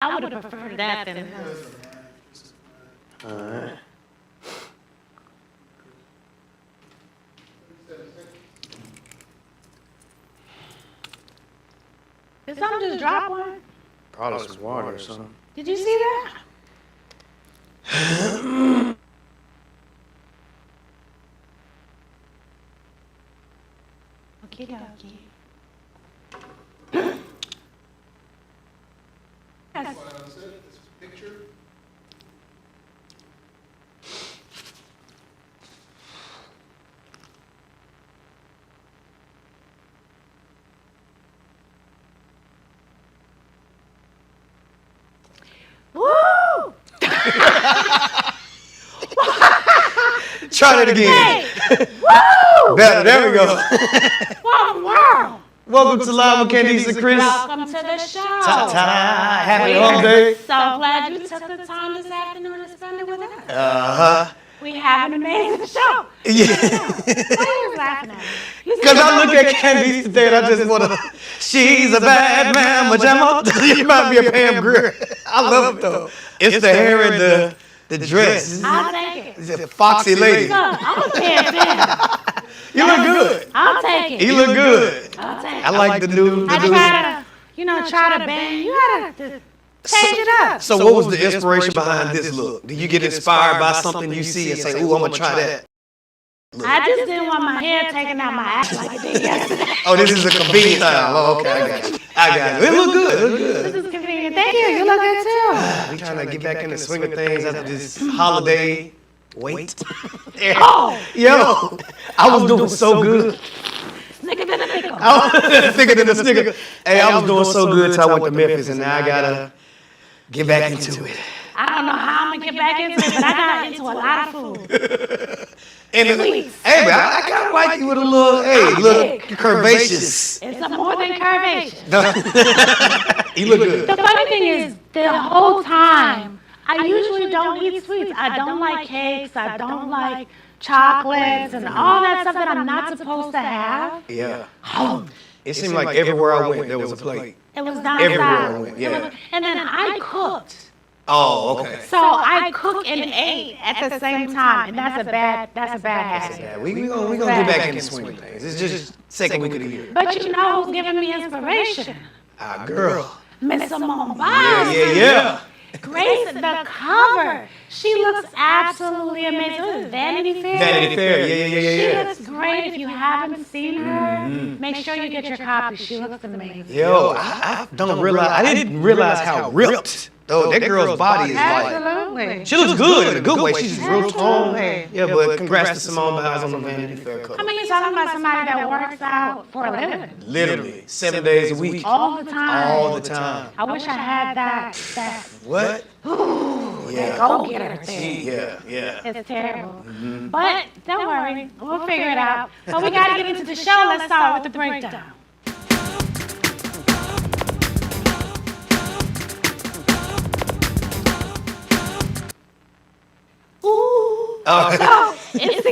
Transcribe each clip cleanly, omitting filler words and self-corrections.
I would have preferred that than Alright. Did something just drop one? Probably some water or something. Did you see that? Okay, dokie. Yes. Picture. Woo! Try that again. Woo! Better, there we go. Wow! Welcome to Live with Candice and Kris. Welcome to the show. Ta-ta. Happy hump day. So glad you took the time this afternoon to spend it with us. Uh-huh. We have an amazing show. Yeah. Why are you laughing at me? Because I look at Candice today and I just want to, she's a bad man, but you might be a Pam Grier. I love it though. It's the hair and the dress. I'll take it. It's a foxy lady. Look, I'm a Pam fan. You look good. I'll take it. You look good. I'll take it. I like the new. I try to bang. You gotta change it up. So what was the inspiration behind this look? Do you get inspired by something you see and say, ooh, I'm going to try that? I just didn't want my hair taken out my ass like it did yesterday. Oh, this is a convenient style. Oh, okay, I got you. I got you. It look good. It look good. This is convenient. Thank you. You look good too. We trying to get back in the swing of things after this holiday. Wait. Oh! Yo, I was doing so good. Snicker than a nickel. I was thicker than a snicker. Hey, I was doing so good till I went to Memphis, and now I gotta get back into it. I don't know how I'm gonna get back into it, but I got into a lot of food. And hey, man, I kind of like you with a little, little curvaceous. It's more than curvaceous. You look good. The funny thing is, the whole time, I usually don't eat sweets. I don't like cakes. I don't like chocolates and all that stuff that I'm not supposed to have. Yeah. It seemed like everywhere I went, there was a plate. It was downside. Everywhere I went, yeah. And then I cooked. Oh, okay. So I cook and ate at the same time, and that's a bad habit. Yeah, we gonna get back in the swing of things. It's just second week of the year. But you know who's giving me inspiration? Our girl. Miss Simone Biles. Yeah. Grace, the cover. She looks absolutely amazing. What is it, Vanity Fair? Vanity Fair, yeah. She looks great. If you haven't seen her, make sure you get your copy. She looks amazing. Yo, I didn't realize how ripped. Though that girl's body is like. Absolutely. She looks good in a good way. She's real strong. Yeah, but congrats to Simone Biles on the Vanity Fair cover. I mean, you're talking about somebody that works out for a living. Literally, 7 days a week. All the time. All the time. I wish I had that. What? That go-getter thing. Yeah. It's terrible. But don't worry, we'll figure it out. But we got to get into the show. Let's start with the breakdown. So it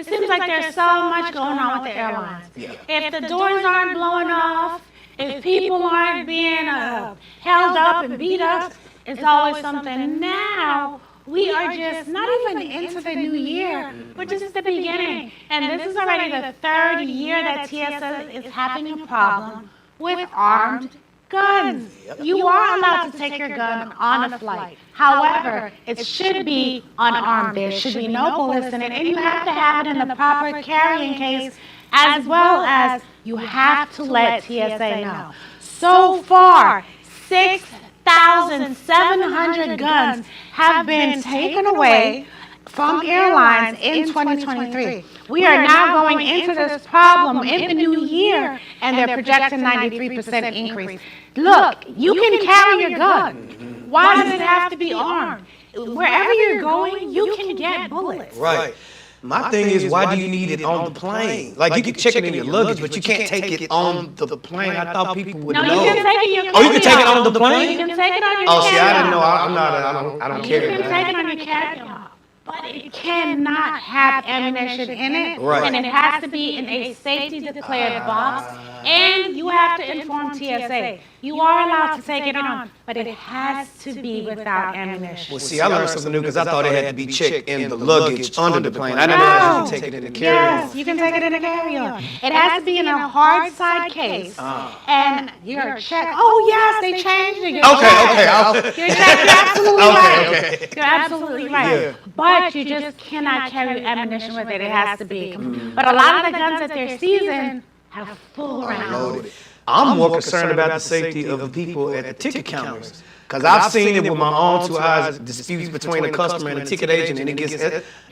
seems like there's so much going on with the airlines. Yeah. If the doors aren't blowing off, if people aren't being held up and beat up, it's always something. Now we are just not even into the new year. We're just at the beginning. And this is already the third year that TSA is having a problem with armed guns. You are allowed to take your gun on a flight. However, it should be unarmed. There should be no bullets in it, and you have to have it in the proper carrying case, as well as you have to let TSA know. So far, 6,700 guns have been taken away from airlines in 2023. We are now going into this problem in the new year, and they're projecting 93% increase. Look, you can carry your gun. Why does it have to be armed? Wherever you're going, you can get bullets. Right. My thing is, why do you need it on the plane? Like, you can check it in your luggage, but you can't take it on the plane. I thought people would know. No, you can take it in your Oh, you can take it on the plane? You can take it on your Oh, see, I didn't know. carry-on. I don't carry You can take it on your carry-on. But it cannot have ammunition in it, Right. and it has to be in a safety declared box, and you have to inform TSA. You are allowed to take it on, but it has to be without ammunition. Well, see, I learned something new because I thought it had to be checked in the luggage under the plane. I didn't know you could take it in the carry-on. Yes, you can take it in a carry-on. It has to be in a hard side case, and you're checked. Oh yes, they changed it. You're checked. You're absolutely right. You're absolutely right. Yeah. But you just cannot carry ammunition with it. It has to be. But a lot of the guns that they're seizing have full rounds. I'm more concerned about the safety of the people at the ticket counters. Because I've seen it with my own two eyes, disputes between a customer and a ticket agent, and it gets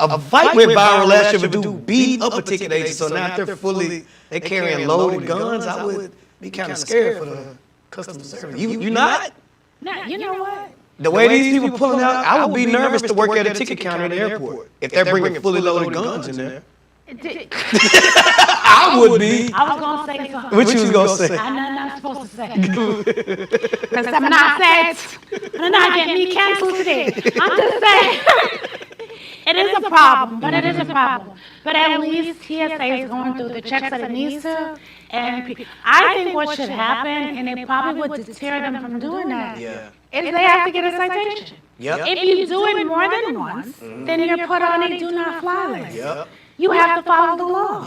a fight with viral last year with dude beat up a ticket agent. So now if they're carrying loaded guns, I would be kind of scared for the customer service. You not? No, you know what? The way these people pulling out, I would be nervous to work at a ticket counter at the airport if they're bringing fully loaded guns in there. I would be. I was going to say something. What you was going to say? I'm not supposed to say. Because I'm not said. I'm not getting me canceled today. I'm just saying. It is a problem, but it is a problem. But at least TSA is going through the checks that it needs to. And I think what should happen, and it probably would deter them from doing that, is they have to get a citation. If you do it more than once, then you're put on a do not fly list. You have to follow the law.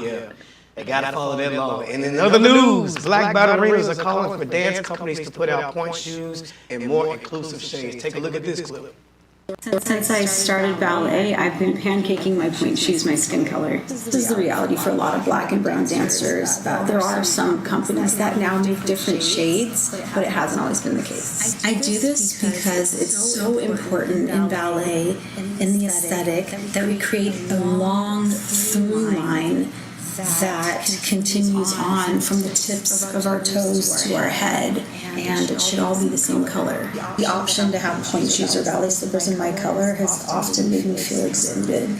They gotta follow that law. And in other news, black ballerinas are calling for dance companies to put out point shoes and more inclusive shades. Take a look at this clip. Since I started ballet, I've been pancaking my point shoes, my skin color. This is the reality for a lot of black and brown dancers. There are some companies that now make different shades, but it hasn't always been the case. I do this because it's so important in ballet, in the aesthetic, that we create a long through line that continues on from the tips of our toes to our head, and it should all be the same color. The option to have point shoes or ballet slippers in my color has often made me feel exhibited.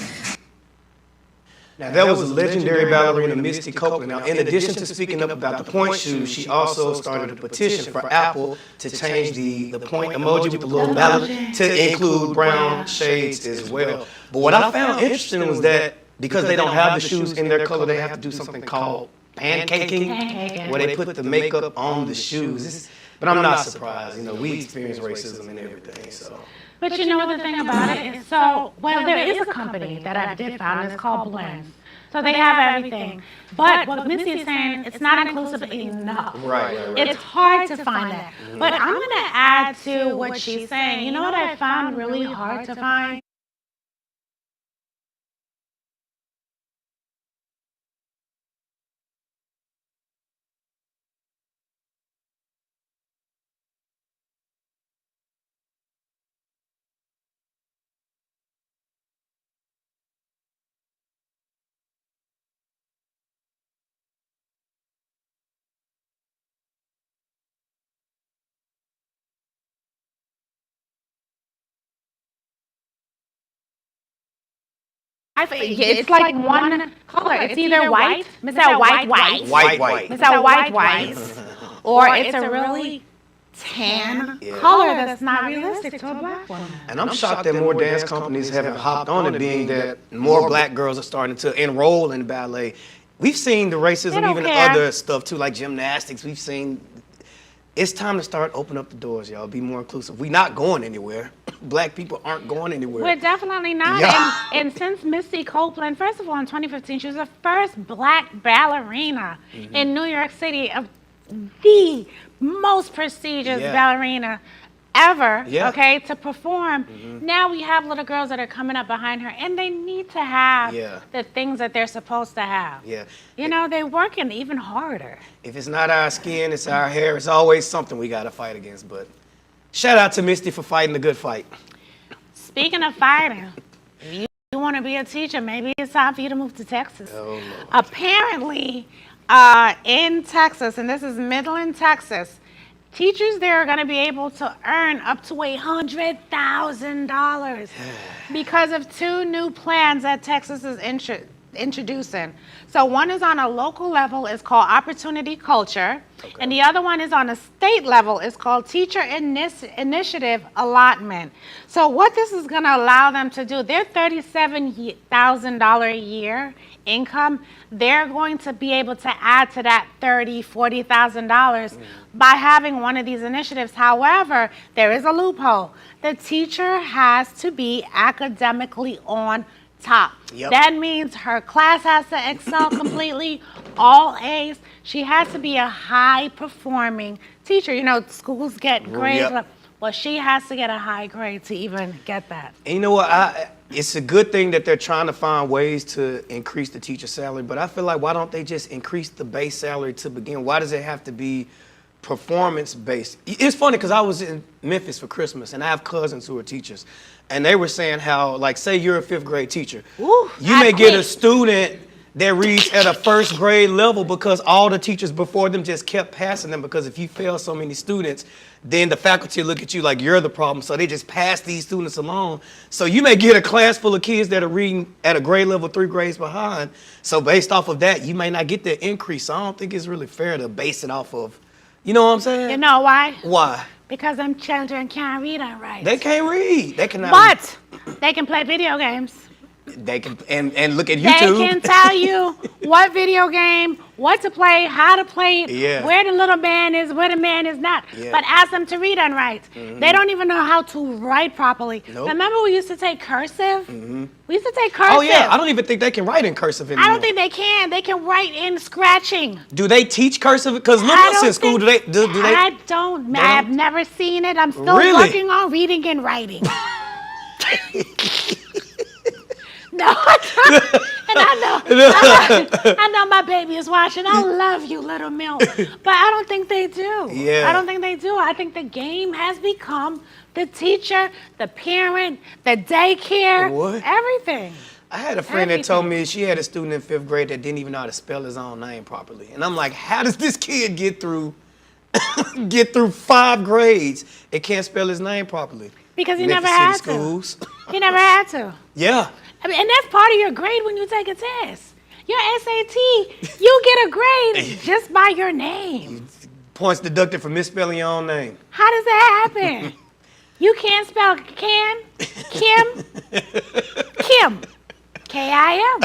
Now, that was a legendary ballerina, Misty Copeland. Now, in addition to speaking up about the point shoes, she also started a petition for Apple to change the point emoji with the little ballet to include brown shades as well. But what I found interesting was that because they don't have the shoes in their color, they have to do something called pancaking, where they put the makeup on the shoes. But I'm not surprised. You know, we experience racism and everything, so. But you know what the thing about it is, so, well, there is a company that I did found, it's called Blend. So they have everything. But what Missy is saying, it's not inclusive enough. Right. It's hard to find that. But I'm going to add to what she's saying. You know what I found really hard to find? It's like one color. It's either white, Miss that white, White. Miss that white, or it's a really tan color that's not realistic to a black woman. And I'm shocked that more dance companies haven't hopped on it, being that more black girls are starting to enroll in ballet. We've seen the racism even in other stuff too, like gymnastics. We've seen. It's time to start opening up the doors, y'all. Be more inclusive. We're not going anywhere. Black people aren't going anywhere. We're definitely not. Yeah. And since Misty Copeland, first of all, in 2015, she was the first black ballerina in New York City, of the most prestigious ballerina ever, okay, to perform. Now we have little girls that are coming up behind her, and they need to have the things that they're supposed to have. You know, they're working even harder. If it's not our skin, it's our hair. It's always something we got to fight against. But shout out to Misty for fighting the good fight. Speaking of fighting, if you want to be a teacher, maybe it's time for you to move to Texas. Oh, Lord. Apparently, in Texas, and this is Midland, Texas, teachers there are going to be able to earn up to $100,000 because of two new plans that Texas is introducing. So one is on a local level, it's called Opportunity Culture, and the other one is on a state level, it's called Teacher Initiative Allotment. So what this is going to allow them to do, their $37,000 a year income, they're going to be able to add to that $40,000 by having one of these initiatives. However, there is a loophole. The teacher has to be academically on top. Yep. That means her class has to excel completely, all A's. She has to be a high performing teacher. You know, schools get grades. Yep. Well, she has to get a high grade to even get that. And you know what? It's a good thing that they're trying to find ways to increase the teacher salary, but I feel like why don't they just increase the base salary to begin? Why does it have to be performance based? It's funny because I was in Memphis for Christmas and I have cousins who are teachers, and they were saying how, like, say you're a 5th grade teacher, Ooh, you may get a student that reads at a 1st grade level because all the teachers before them just kept passing them, because if you fail so many students, then the faculty look at you like you're the problem, so they just pass these students along. So you may get a class full of kids that are reading at a grade level 3 grades behind, so based off of that, you may not get the increase. So I don't think it's really fair to base it off of, you know what I'm saying? You know why? Why? Because them children can't read and write. They can't read. They cannot But they can play video games. They can and look at They YouTube. can tell you what video game, what to play, how to play it, Yeah. where the little man is, where the man is not. Yeah. But ask them to read and write. They don't even know how to write properly. Nope. Remember we used to take cursive? We used to take cursive. Oh yeah, I don't even think they can write in cursive anymore. I don't think they can. They can write in scratching. Do they teach cursive? Because look I us don't in school. think- Do they? I don't. They I've don't? never seen it. I'm still Really? working on reading and writing. No, and I know my baby is watching. I love you, little milk, but I don't think they do. Yeah. I don't think they do. I think the game has become the teacher, the parent, the daycare, What? everything. I had a friend that told me she had a student in 5th grade that didn't even know how to spell his own name properly, and I'm like, how does this kid get through 5 grades and can't spell his name properly? Because he Memphis never had City Schools. He never had to. Yeah. I mean, and that's part of your grade when you take a test. Your SAT, you get a grade just by your name. Points deducted for misspelling your own name. How does that happen? You can't spell Kim, K-I-M.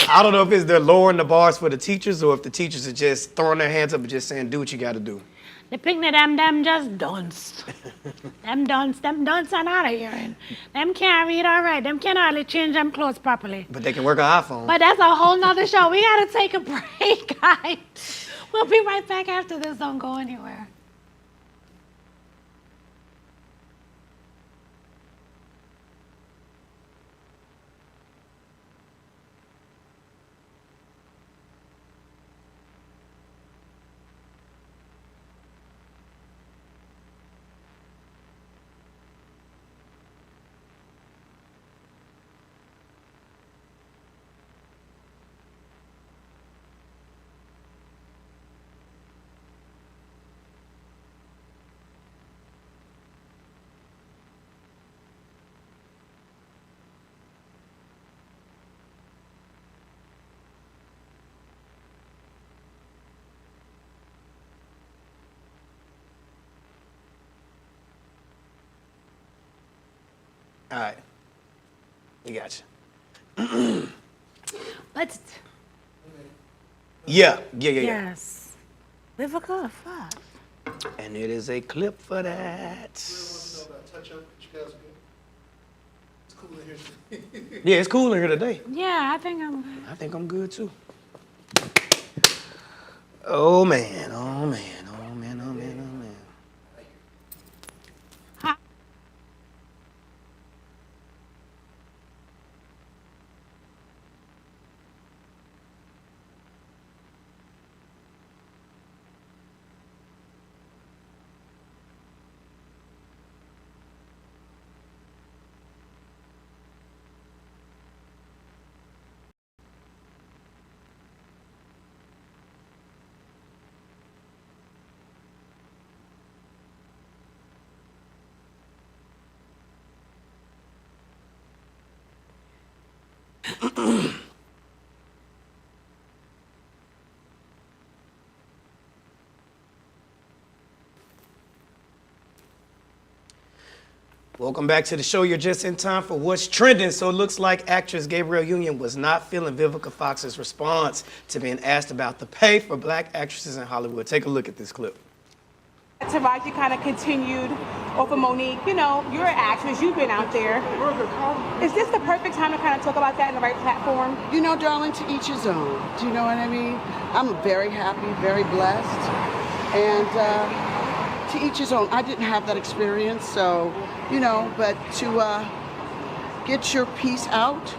I don't know if it's they're lowering the bars for the teachers or if the teachers are just throwing their hands up and just saying, do what you got to do. The picnic, them just dunce. them dunce are out of here. And them can't read all right. Them can't hardly change them clothes properly. But they can work an iPhone. But that's a whole nother show. We got to take a break, guys. We'll be right back after this. Don't go anywhere. All right. We got you. Let's. Yeah. Yes. Live a good fuck. And it is a clip for that. Yeah, it's cool in here today. Yeah, I think I'm good. I think I'm good too. Oh man, oh man, oh man, oh man, oh man. Welcome back to the show. You're just in time for what's trending. So it looks like actress Gabrielle Union was not feeling Vivica Fox's response to being asked about the pay for black actresses in Hollywood. Take a look at this clip. Taraji kind of continued over Monique. You know, you're an actress, you've been out there. Is this the perfect time to kind of talk about that in the right platform? You know, darling, to each his own. Do you know what I mean? I'm very happy, very blessed. And to each his own. I didn't have that experience, so, you know, but to get your piece out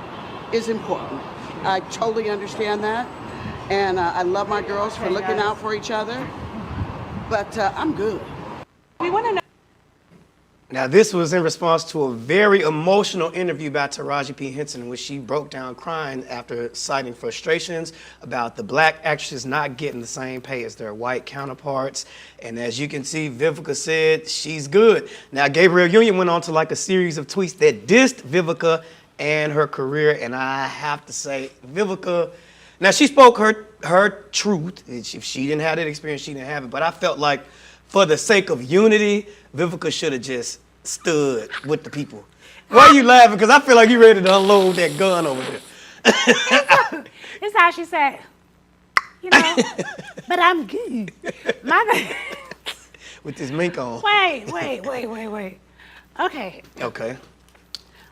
is important. I totally understand that. And I love my girls for looking out for each other. But I'm good. We want to know. Now, this was in response to a very emotional interview by Taraji P. Henson in which she broke down crying after citing frustrations about the black actresses not getting the same pay as their white counterparts. And as you can see, Vivica said she's good. Now, Gabrielle Union went on to like a series of tweets that dissed Vivica and her career. And I have to say, Vivica, now she spoke her truth. If she didn't have that experience, she didn't have it. But I felt like for the sake of unity, Vivica should have just stood with the people. Why are you laughing? Because I feel like you ready to unload that gun over there. It's how she said, you know, but I'm good. My With this mink on. Wait. Okay. Okay.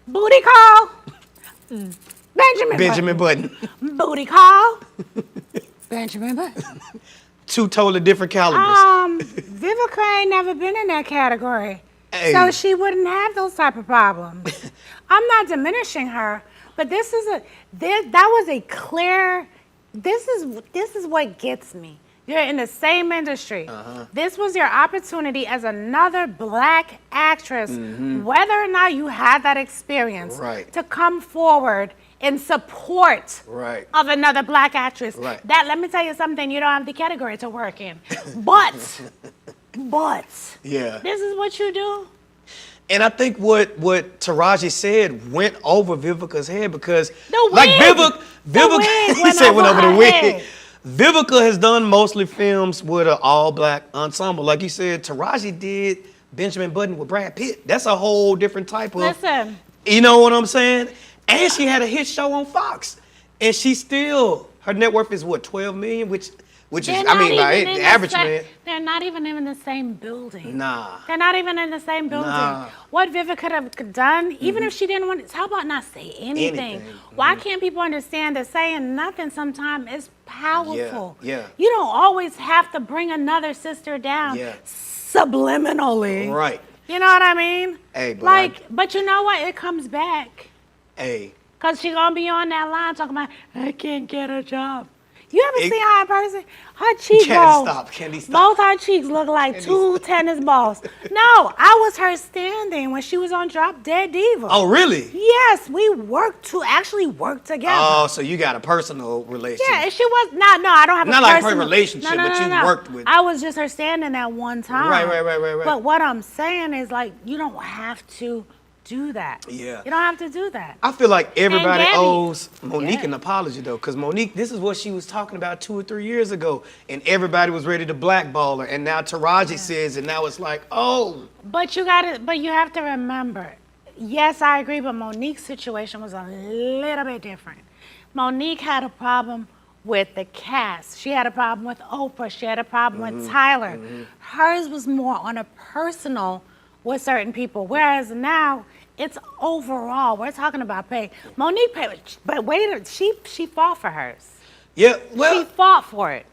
Booty call. Benjamin Button. Booty call. Benjamin Button. Two totally different calibers. Vivica ain't never been in that category. Hey. So she wouldn't have those type of problems. I'm not diminishing her, but this was a clear, this is what gets me. You're in the same industry. This was your opportunity as another black actress, whether or not you had that experience, to come forward in support of another black actress. That, let me tell you something, you don't have the category to work in. But, yeah, this is what you do. And I think what Taraji said went over Vivica's head because The like wig he said went over the her wig. head. Vivica has done mostly films with an all-black ensemble. Like you said, Taraji did Benjamin Button with Brad Pitt. That's a whole different type of, Listen. You know what I'm saying? And she had a hit show on Fox. And she still, her net worth is what, 12 million? Which is, I mean, by the average man. They're not even in the same building. Nah. They're not even in the same building. Nah. What Vivica could have done, even if she didn't want to, how about not say anything? Why can't people understand that saying nothing sometimes is powerful? Yeah. You don't always have to bring another sister down subliminally. Right. You know what I mean? Hey, but but you know what? It comes back. Hey. Because she's going to be on that line talking about, I can't get a job. You ever see her in person? Her cheekbones. Candice, stop. Both her cheeks look like two tennis balls. No, I was her standing when she was on Drop Dead Diva. Oh, really? Yes, we actually worked together. Oh, so you got a personal relationship. Yeah, and she was, no, I don't have Not a like personal her relationship, but you worked with. I was just her standing at one time. Right. But what I'm saying is, like, you don't have to do that. Yeah. You don't have to do that. I feel like everybody Gabby, owes Monique an apology, though, because Monique, this is what she was talking about 2 or 3 years ago, and everybody was ready to blackball her, and now Taraji says, and now it's like, oh. But you have to remember, yes, I agree, but Monique's situation was a little bit different. Monique had a problem with the cast. She had a problem with Oprah. She had a problem with Tyler. Hers was more on a personal with certain people, whereas now it's overall. We're talking about pay. Monique paid, but wait, she fought for hers. Yeah, well. She fought for it.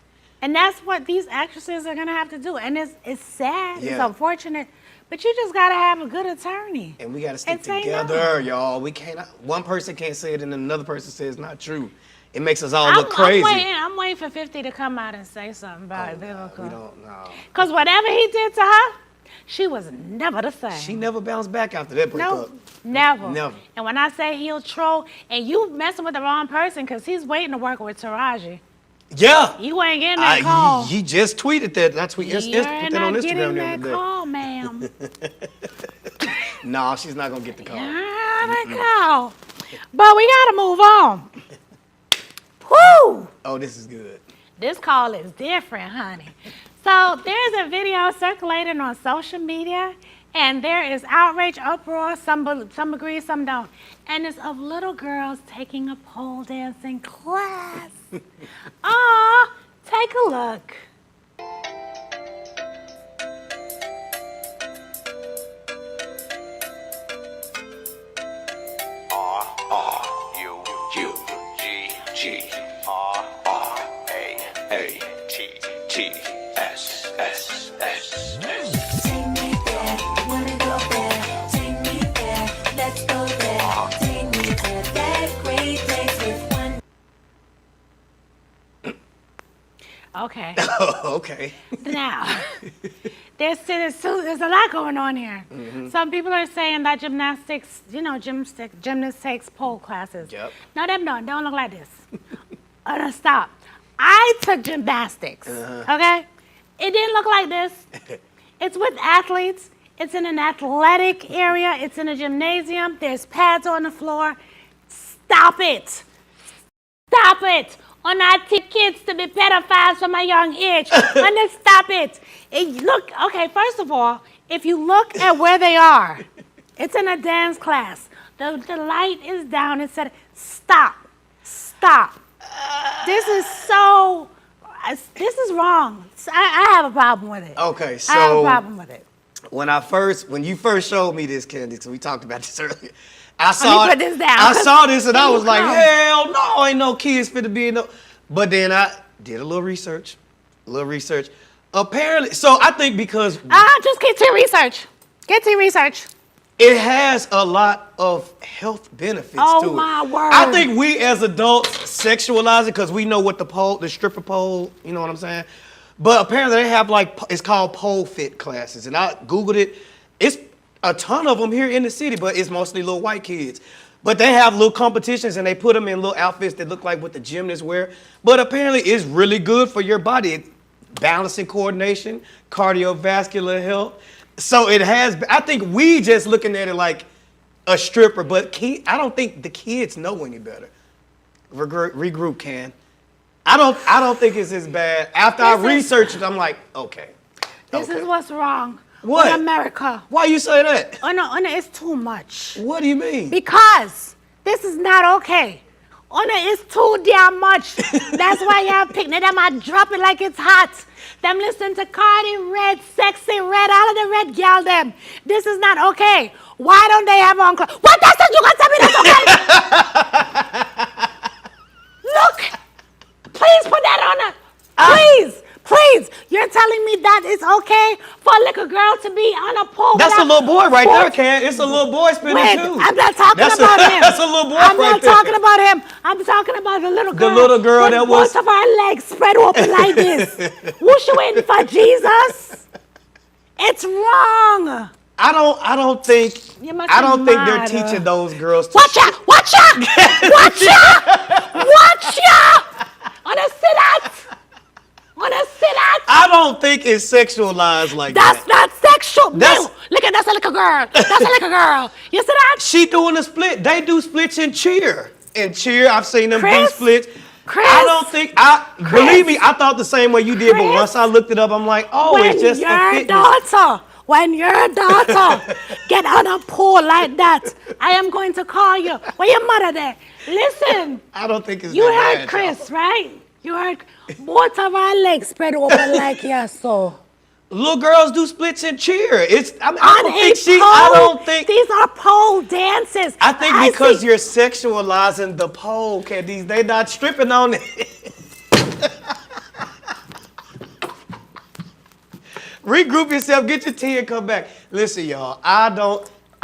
And that's what these actresses are gonna have to do. And it's sad, it's unfortunate, but you just gotta have a good attorney. And we gotta stick together, y'all. We can't, one person can't say it and another person says it's not true. It makes us all look crazy. I'm waiting for 50 to come out and say something about Vivica. We don't know. Because whatever he did to her, she was never the same. She never bounced back after that breakup. Never. Never. And when I say he'll troll, and you messing with the wrong person, because he's waiting to work with Taraji. Yeah. You ain't getting that call. He just tweeted that. I put that on Instagram getting the that other day. call, ma'am. No, she's not gonna get the call. That call. But we gotta move on. Woo! Oh, this is good. This call is different, honey. So there's a video circulating on social media, And there is outrage, uproar, some agree, some don't. And it's of little girls taking a pole dancing class. Aw, take a look. R-R-U-G-G-R-R-A-A-T-T-S-S-S-S. Take me there, wanna go there. Take me there, let's go there. Take me to that great place with one. Okay. Okay. Now, there's a lot going on here. Some people are saying that gymnastics, gymnasts takes pole classes. Yep. No, them don't. They don't look like this. Stop. I took gymnastics, okay? It didn't look like this. It's with athletes. It's in an athletic area. It's in a gymnasium. There's pads on the floor. Stop it. Stop it. On I teach kids to be pedophiles from a young age. Stop it. Okay, first of all, if you look at where they are, it's in a dance class. The light is down. It said, stop. This is wrong. I have a problem with it. Okay, I have a so problem with it. when you first showed me this, Candice, we talked about this earlier. I saw put this down. I saw this and I was like, Come. hell no, ain't no kids fit to be in no. But then I did a little research. Apparently, so I think because Just get to your research. it has a lot of health benefits to it. Oh, my word. I think we as adults sexualize it because we know what the stripper pole, you know what I'm saying? But apparently they have it's called pole fit classes. And I Googled it. It's a ton of them here in the city, but it's mostly little white kids. But they have little competitions and they put them in little outfits that look like what the gymnasts wear. But apparently it's really good for your body. Balancing coordination, cardiovascular health. So it has, I think we just looking at it like a stripper, but I don't think the kids know any better. Regroup, Can. I don't think it's as bad. After I researched it, I'm like, okay. This is what's wrong What? with America. Why you say that? Oh, no, it's too much. What do you mean? Because this is not okay. Oh, no, it's too damn much. That's why y'all picking them. I drop it like it's hot. Them listen to Cardi, Red, Sexy, Red, all of the Red gal them. This is not okay. Why don't they have on clothes? What? That's what you gonna tell me that's okay? Look, please put that on her. Please. You're telling me that it's okay for a little girl to be on a pole? That's a little boy right there, Can. It's a little boy spinning too. I'm not talking about him. That's a little boy I'm right not there. talking about him. I'm talking about the little girl. The little girl with that was. both of our legs spread open like this. What you waiting for, Jesus? It's wrong. I don't think You must I don't be think they're mad, teaching those girls to Watch out! On a sit-out. I don't think it's sexualized like That's that. not sexual. That's- No, look at that's a little girl. You see that? She doing a split. They do splits in cheer. In cheer, I've seen them do Chris? splits. Chris? I don't think believe me, I thought the same way you did, but Chris? once I looked it up, I'm like, oh, it's just a fitness. When your daughter get on a pole like that, I am going to call you. Where your mother there? Listen, I don't think it's you that heard bad, Chris, right? You heard both of our legs spread open like yes, so. Little girls do splits in cheer. I On don't a think pole, I don't think these are pole dances. I think because see- you're sexualizing the pole, Candice, they not stripping on it. Regroup yourself, get your tea and come back. Listen, y'all, I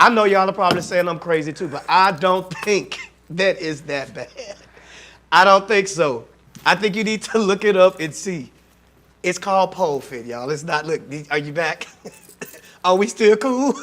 know y'all are probably saying I'm crazy too, but I don't think that is that bad. I don't think so. I think you need to look it up and see. It's called pole fit, y'all. It's not, look, are you back? Are we still cool?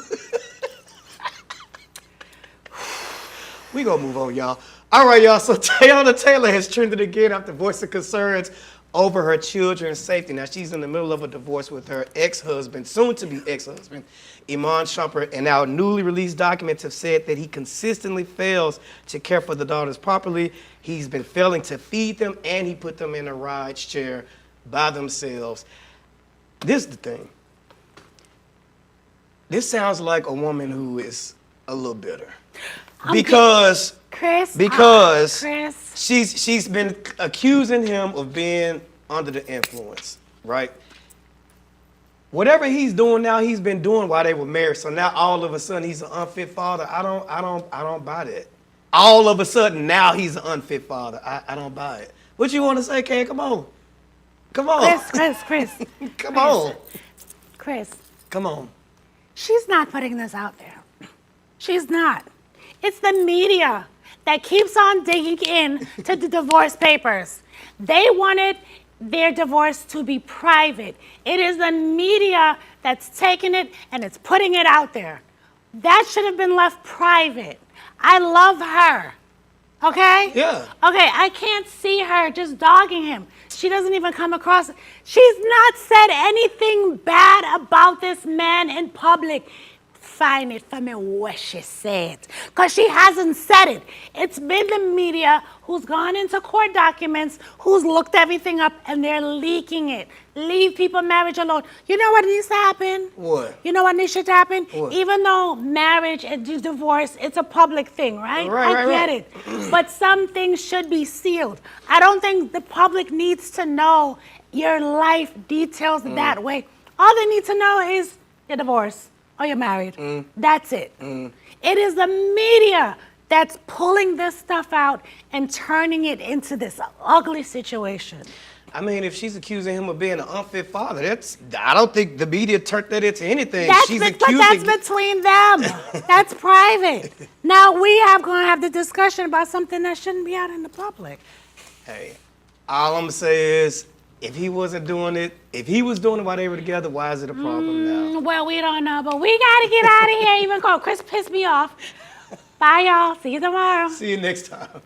We gonna move on, y'all. All right, y'all, so Tayana Taylor has trended again after voicing concerns over her children's safety. Now, she's in the middle of a divorce with her ex-husband, soon-to-be ex-husband, Iman Shumpert, and our newly released documents have said that he consistently fails to care for the daughters properly. He's been failing to feed them, and he put them in a ride chair by themselves. This is the thing. This sounds like a woman who is a little bitter. Because Kris, Kris. she's been accusing him of being under the influence, right? Whatever he's doing now, he's been doing while they were married. So now all of a sudden he's an unfit father. I don't buy that. All of a sudden now he's an unfit father. I don't buy it. What you want to say, Ken? Come on. Come on. Kris. Come on. Kris. Come on. She's not putting this out there. She's not. It's the media that keeps on digging in to the divorce papers. They wanted their divorce to be private. It is the media that's taking it and it's putting it out there. That should have been left private. I love her. Okay? Yeah. Okay, I can't see her just dogging him. She doesn't even come across. She's not said anything bad about this man in public. Find it for me what she said. Because she hasn't said it. It's been the media who's gone into court documents, who's looked everything up, and they're leaking it. Leave people marriage alone. You know what needs to happen? What? You know what needs to happen? What? Even though marriage and divorce, it's a public thing, right? I get it. But some things should be sealed. I don't think the public needs to know your life details that way. All they need to know is you're divorced or you're married. That's it. It is the media that's pulling this stuff out and turning it into this ugly situation. I mean, if she's accusing him of being an unfit father, I don't think the media turned that into anything. But that's between them. That's private. Now gonna have the discussion about something that shouldn't be out in the public. Hey, all I'm gonna say is, if he wasn't doing it, if he was doing it while they were together, why is it a problem now? Well, we don't know, but we gotta get out of here. Even Chris pissed me off. Bye, y'all. See you tomorrow. See you next time.